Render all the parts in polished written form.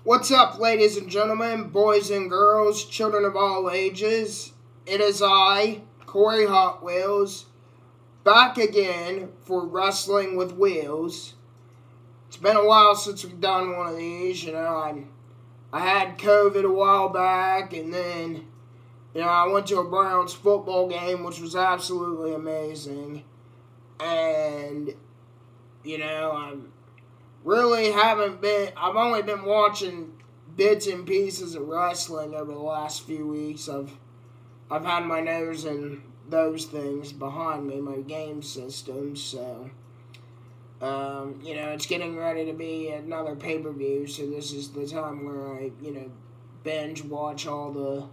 What's up, ladies and gentlemen, boys and girls, children of all ages? It is I, Corey Hot Wheelz, back again for Wrestling with Wheelz. It's been a while since we've done one of these. I had COVID a while back, and then, I went to a Browns football game, which was absolutely amazing. And, I've only been watching bits and pieces of wrestling over the last few weeks. I've had my nose in those things behind me, my game system, so, it's getting ready to be another pay-per-view, so this is the time where I, binge watch all the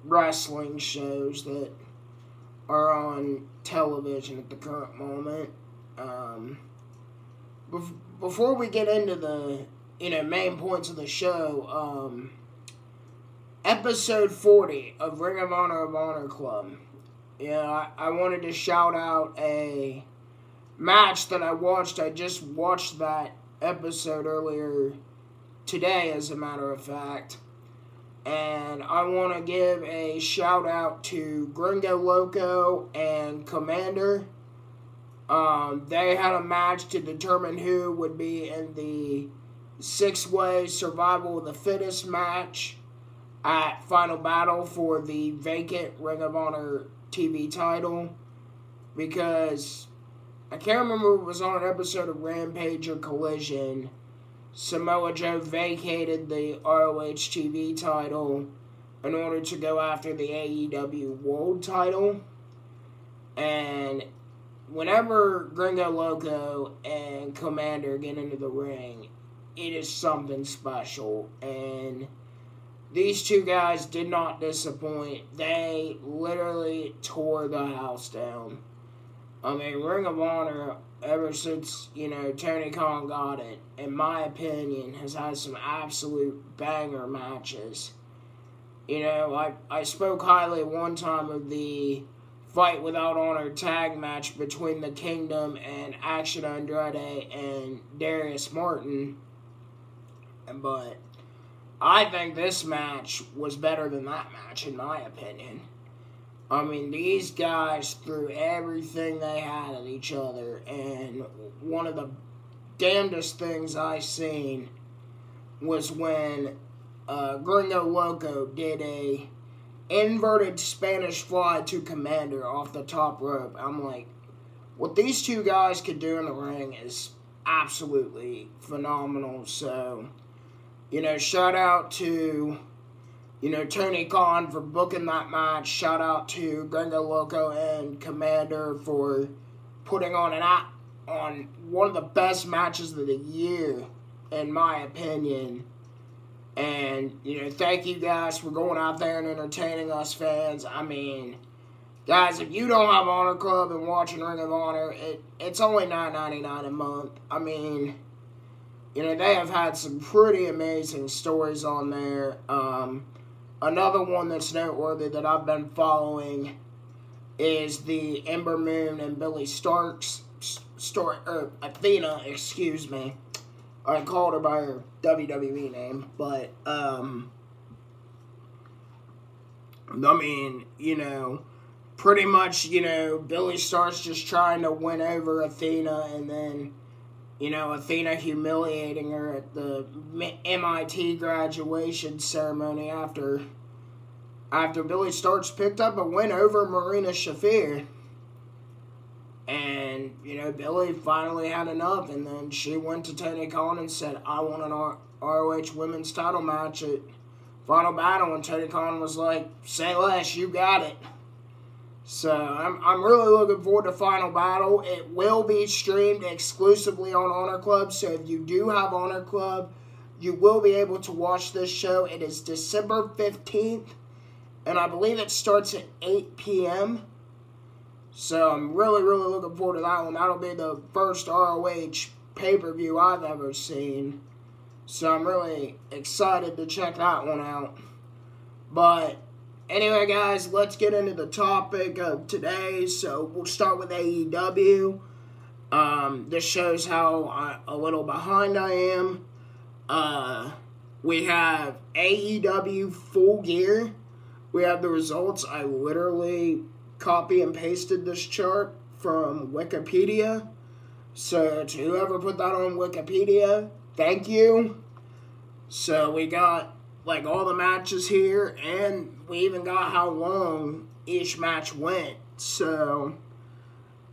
wrestling shows that are on television at the current moment. Before we get into the, main points of the show, episode 40 of Ring of Honor Club. I wanted to shout out a match that I watched. I just watched that episode earlier today, as a matter of fact. And I want to give a shout out to Gringo Loco and Commander. They had a match to determine who would be in the 6-way survival of the fittest match at Final Battle for the vacant Ring of Honor TV title. Because I can't remember if it was on an episode of Rampage or Collision. Samoa Joe vacated the ROH TV title in order to go after the AEW World title. And whenever Gringo Loco and Commander get into the ring, it is something special. And these two guys did not disappoint. They literally tore the house down. I mean, Ring of Honor, ever since, Tony Khan got it, in my opinion, has had some absolute banger matches. I spoke highly one time of the Fight Without Honor tag match between the Kingdom and Action Andrade and Darius Martin. But I think this match was better than that match, in my opinion. I mean, these guys threw everything they had at each other, and one of the damnedest things I seen was when Gringo Loco did a inverted Spanish fly to Commander off the top rope. I'm like, what these two guys could do in the ring is absolutely phenomenal. So, shout out to, Tony Khan for booking that match. Shout out to Gringo Loco and Commander for putting on on one of the best matches of the year, in my opinion. And, thank you guys for going out there and entertaining us fans. I mean, guys, if you don't have Honor Club and watching Ring of Honor, it's only $9.99 a month. I mean, they have had some pretty amazing stories on there. Another one that's noteworthy that I've been following is the Ember Moon and Billy Stark's story, or Athena, excuse me. I called her by her WWE name, but, pretty much, Billy Stark's just trying to win over Athena, and then, Athena humiliating her at the MIT graduation ceremony after Billy Stark's picked up a win over Marina Shafir. And, Billy finally had enough, and then she went to Tony Khan and said, I want an ROH women's title match at Final Battle, and Tony Khan was like, say less, you got it. So, I'm really looking forward to Final Battle. It will be streamed exclusively on Honor Club, so if you do have Honor Club, you will be able to watch this show. It is December 15th, and I believe it starts at 8 p.m., so I'm really, really looking forward to that one. That'll be the first ROH pay-per-view I've ever seen. So I'm really excited to check that one out. But anyway, guys, let's get into the topic of today. So we'll start with AEW. This shows how a little behind I am. we have AEW Full Gear. We have the results. I literally copy and pasted this chart from Wikipedia. So to whoever put that on Wikipedia, thank you. So we got like all the matches here, and we even got how long each match went. So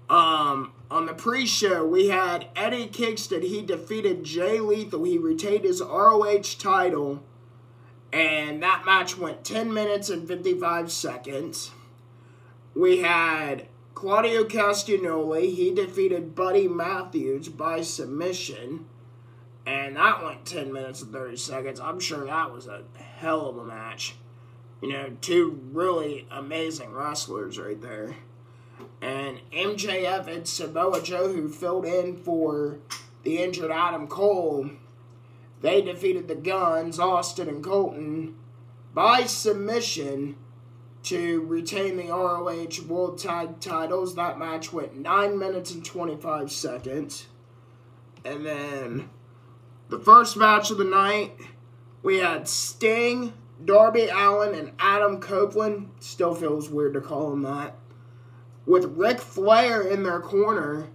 on the pre-show, we had Eddie Kingston. He defeated Jay Lethal. He retained his ROH title, and that match went 10 minutes and 55 seconds. We had Claudio Castagnoli. He defeated Buddy Matthews by submission, and that went 10 minutes and 30 seconds. I'm sure that was a hell of a match. You know, two really amazing wrestlers right there. And MJF and Samoa Joe, who filled in for the injured Adam Cole, they defeated the Guns, Austin and Colton, by submission to retain the ROH World Tag Titles. That match went 9 minutes and 25 seconds. And then the first match of the night, we had Sting, Darby Allin, and Adam Copeland. Still feels weird to call him that. With Ric Flair in their corner,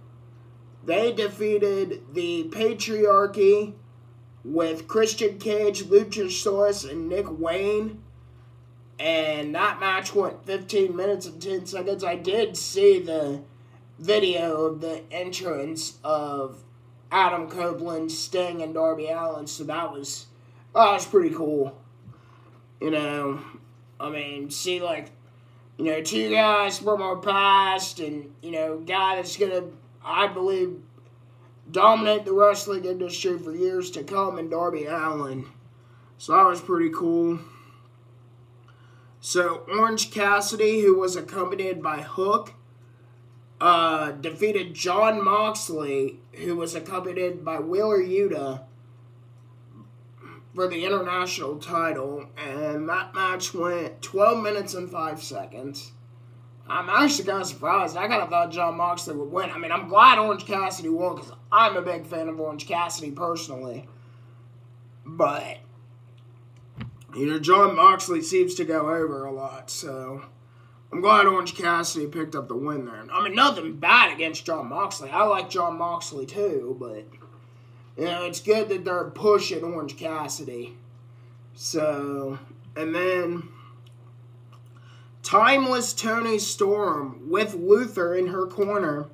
they defeated the Patriarchy with Christian Cage, Luchasaurus, and Nick Wayne. And that match went 15 minutes and 10 seconds. I did see the video of the entrance of Adam Copeland, Sting, and Darby Allin, so that was pretty cool. You know, I mean, see, like, you know, two guys from our past, and, you know, guy that's gonna, I believe, dominate the wrestling industry for years to come, and Darby Allin. So that was pretty cool. So Orange Cassidy, who was accompanied by Hook, defeated Jon Moxley, who was accompanied by Wheeler Yuta, for the international title, and that match went 12 minutes and 5 seconds. I'm actually kind of surprised. I kind of thought Jon Moxley would win. I mean, I'm glad Orange Cassidy won, because I'm a big fan of Orange Cassidy personally. But, you know, Jon Moxley seems to go over a lot, so I'm glad Orange Cassidy picked up the win there. I mean, nothing bad against Jon Moxley. I like Jon Moxley too, but, you know, it's good that they're pushing Orange Cassidy. So, and then Timeless Toni Storm, with Luther in her corner,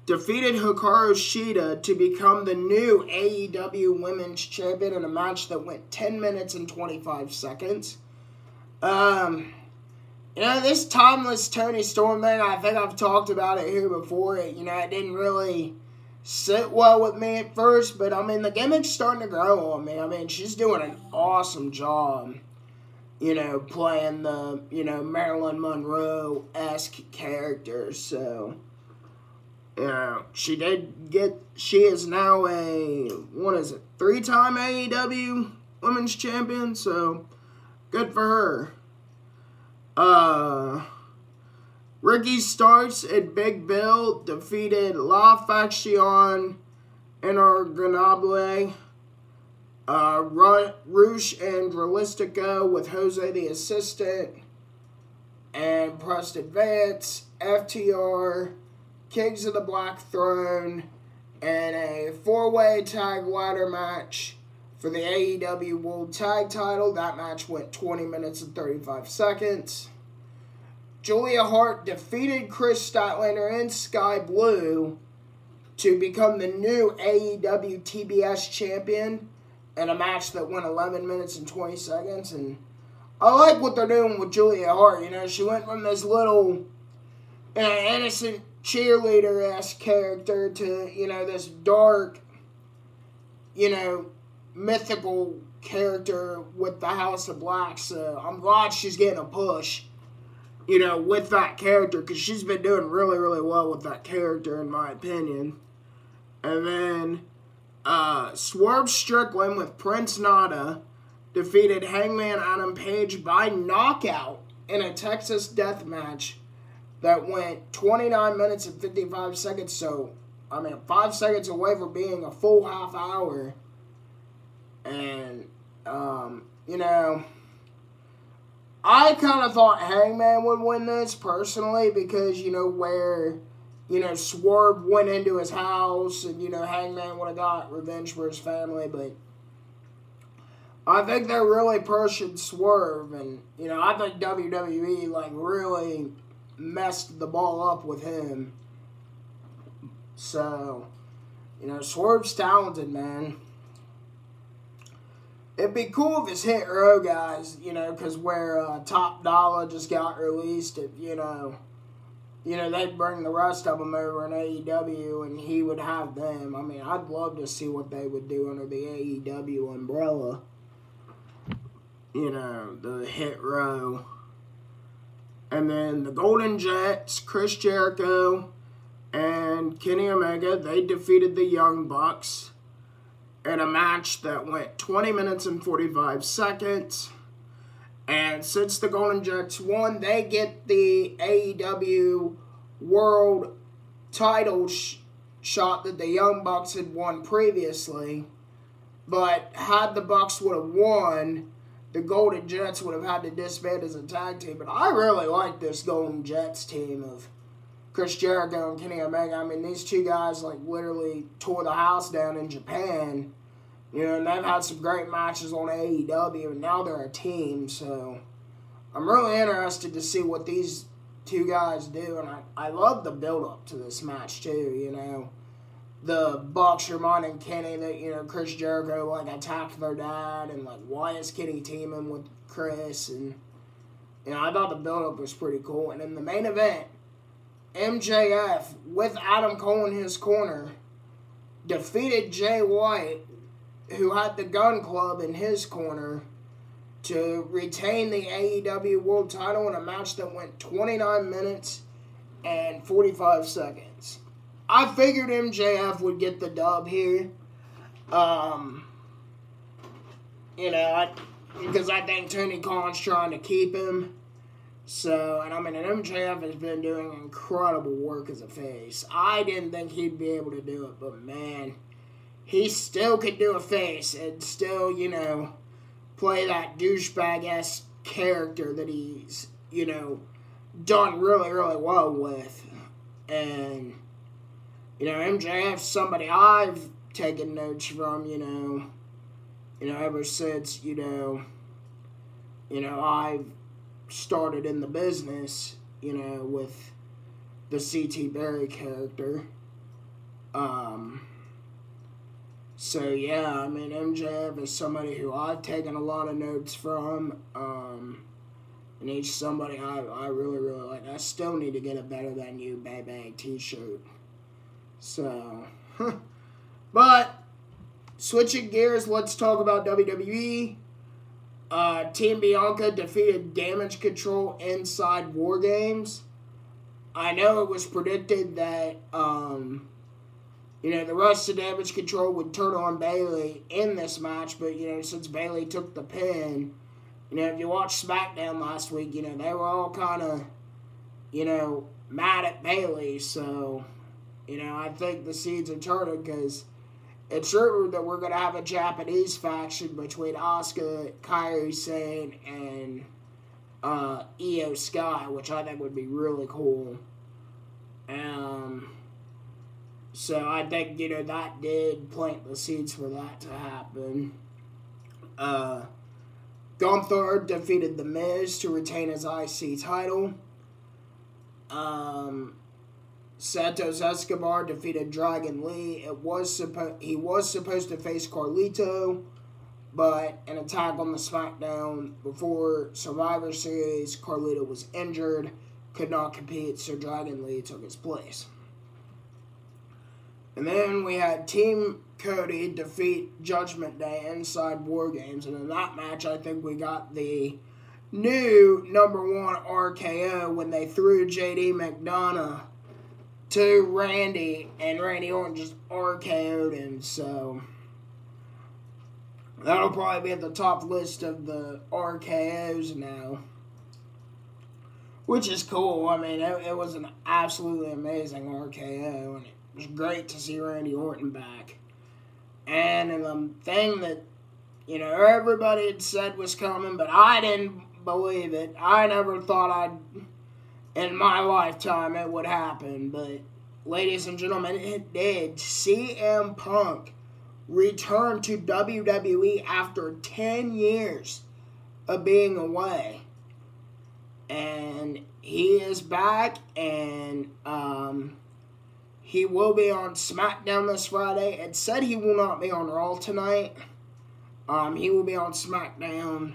defeated Hikaru Shida to become the new AEW Women's Champion in a match that went 10 minutes and 25 seconds. You know, this Timeless Toni Storm thing, I think I've talked about it here before. It didn't really sit well with me at first, but, I mean, the gimmick's starting to grow on me. I mean, she's doing an awesome job, you know, playing the, you know, Marilyn Monroe-esque character, so, you know, she is now a, 3-time AEW Women's Champion, so, good for her. Ricky Starks and Big Bill defeated La Faction Inorganable, Rush and Realistico with Jose the Assistant, and Preston Vance, FTR, Kings of the Black Throne, and a 4-way tag ladder match for the AEW World Tag Title. That match went 20 minutes and 35 seconds. Julia Hart defeated Chris Statlander and Sky Blue to become the new AEW TBS champion in a match that went 11 minutes and 20 seconds. And I like what they're doing with Julia Hart. You know, she went from this little innocent cheerleader-esque character to, you know, this dark, you know, mythical character with the House of Black. So I'm glad she's getting a push, you know, with that character, because she's been doing really, really well with that character, in my opinion. And then Swerve Strickland with Prince Nana defeated Hangman Adam Page by knockout in a Texas death match that went 29 minutes and 55 seconds. So, I mean, 5 seconds away from being a full half hour. And, you know, I kind of thought Hangman would win this, personally, because, you know, where, you know, Swerve went into his house, and, you know, Hangman would have got revenge for his family, but I think they're really pushing Swerve, and, you know, I think WWE, like, really messed the ball up with him. So, you know, Swerve's talented, man. It'd be cool if it's Hit Row guys, you know, because where Top Dollar just got released, you know, they'd bring the rest of them over in AEW, and he would have them. I mean, I'd love to see what they would do under the AEW umbrella. You know, the Hit Row. And then the Golden Jets, Chris Jericho, and Kenny Omega, they defeated the Young Bucks in a match that went 20 minutes and 45 seconds. And since the Golden Jets won, they get the AEW World title shot that the Young Bucks had won previously. But had the Bucks would have won, the Golden Jets would have had to disband as a tag team. But I really like this Golden Jets team of Chris Jericho and Kenny Omega. I mean, these two guys, like, literally tore the house down in Japan. You know, and they've had some great matches on AEW, and now they're a team. So I'm really interested to see what these two guys do. And I love the build-up to this match, too, you know. The Bucks reminding Kenny that, you know, Chris Jericho, like, attacked their dad, and, like, why is Kenny teaming with Chris? And, you know, I thought the build-up was pretty cool. And in the main event, MJF, with Adam Cole in his corner, defeated Jay White, who had the Gun Club in his corner, to retain the AEW World title in a match that went 29 minutes and 45 seconds. I figured MJF would get the dub here. You know, because I think Tony Khan's trying to keep him. So, and I mean, MJF has been doing incredible work as a face. I didn't think he'd be able to do it, but man, he still could do a face and still, you know, play that douchebag-esque character that he's, you know, done really, really well with. And, you know, MJF's somebody I've taken notes from, you know, ever since, you know, I've started in the business, you know, with the C.T. Berry character. So, yeah, I mean, MJF is somebody who I've taken a lot of notes from, and he's somebody I really, really like. I still need to get a Better Than You Baby t-shirt. So, but, switching gears, let's talk about WWE. Team Bianca defeated Damage Control inside War Games. I know it was predicted that, you know, the rest of Damage Control would turn on Bayley in this match, but, you know, since Bayley took the pin, you know, if you watched SmackDown last week, you know, they were all kind of, you know, mad at Bayley, so, you know, I think the seeds are turning, because it's rumored that we're going to have a Japanese faction between Asuka, Kairi Sane, and Io Sky, which I think would be really cool. So I think, you know, that did plant the seeds for that to happen. Gunther defeated The Miz to retain his IC title. Santos Escobar defeated Dragon Lee. He was supposed to face Carlito, but an attack on the SmackDown before Survivor Series, Carlito was injured, could not compete, so Dragon Lee took his place. And then we had Team Cody defeat Judgment Day inside War Games, and in that match, I think we got the new #1 RKO when they threw JD McDonough to Randy, and Randy Orton just RKO'd him, so that'll probably be at the top list of the RKOs now, which is cool. I mean, it was an absolutely amazing RKO, and it was great to see Randy Orton back. And the thing that, you know, everybody had said was coming, but I didn't believe it. I never thought in my lifetime it would happen, but ladies and gentlemen, it did. CM Punk returned to WWE after 10 years of being away. And he is back, and he will be on SmackDown this Friday. It said he will not be on Raw tonight. He will be on SmackDown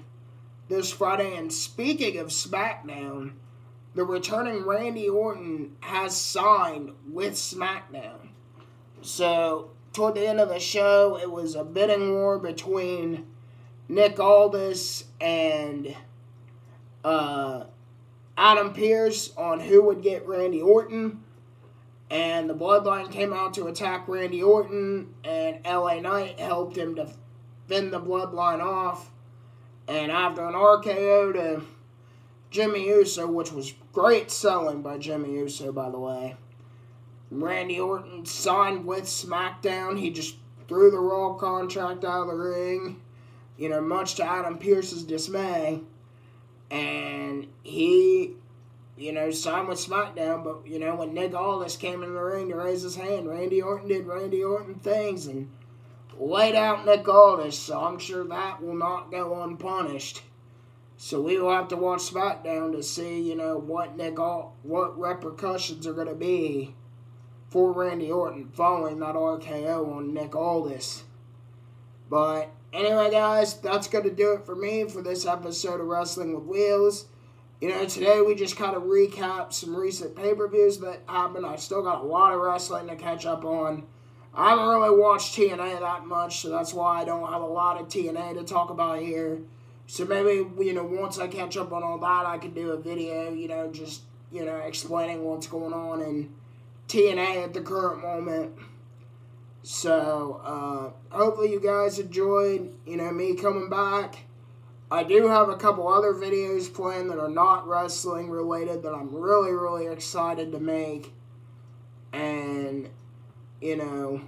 this Friday. And speaking of SmackDown, the returning Randy Orton has signed with SmackDown. So, toward the end of the show, it was a bidding war between Nick Aldis and Adam Pearce on who would get Randy Orton. And the Bloodline came out to attack Randy Orton, and LA Knight helped him to fend the Bloodline off. And after an RKO to Jimmy Uso, which was great selling by Jimmy Uso, by the way, Randy Orton signed with SmackDown. He just threw the Raw contract out of the ring, you know, much to Adam Pearce's dismay. And he, you know, signed with SmackDown. But, you know, when Nick Aldis came in the ring to raise his hand, Randy Orton did Randy Orton things and laid out Nick Aldis. So I'm sure that will not go unpunished. So we will have to watch SmackDown to see, you know, what repercussions are going to be for Randy Orton following that RKO on Nick Aldis. But anyway, guys, that's going to do it for me for this episode of Wrestling with Wheelz. You know, today we just kind of recapped some recent pay-per-views that happened. I still got a lot of wrestling to catch up on. I haven't really watched TNA that much, so that's why I don't have a lot of TNA to talk about here. So maybe, you know, once I catch up on all that, I could do a video, you know, just, you know, explaining what's going on in TNA at the current moment. So, hopefully you guys enjoyed, you know, me coming back. I do have a couple other videos planned that are not wrestling related that I'm really, really excited to make. And, you know,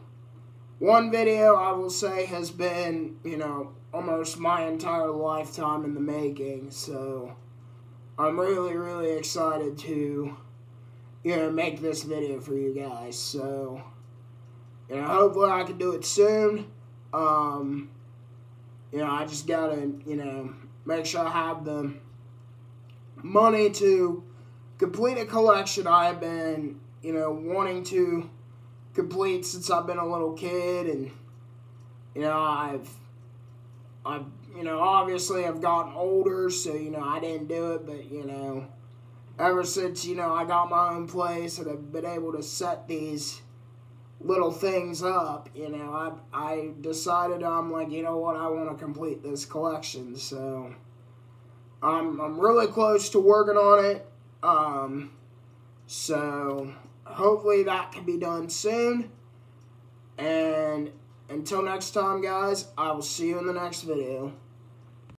one video I will say has been, you know, almost my entire lifetime in the making. So, I'm really, really excited to, you know, make this video for you guys. So, you know, hopefully I can do it soon. You know, I just gotta, you know, make sure I have the money to complete a collection I've been, you know, wanting to complete since I've been a little kid. And, you know, I've you know, obviously I've gotten older, so, you know, I didn't do it, but, you know, ever since, you know, I got my own place and I've been able to set these little things up, you know, I decided, I'm like, you know what, I want to complete this collection. So I'm really close to working on it. So hopefully that can be done soon. And until next time, guys, I will see you in the next video.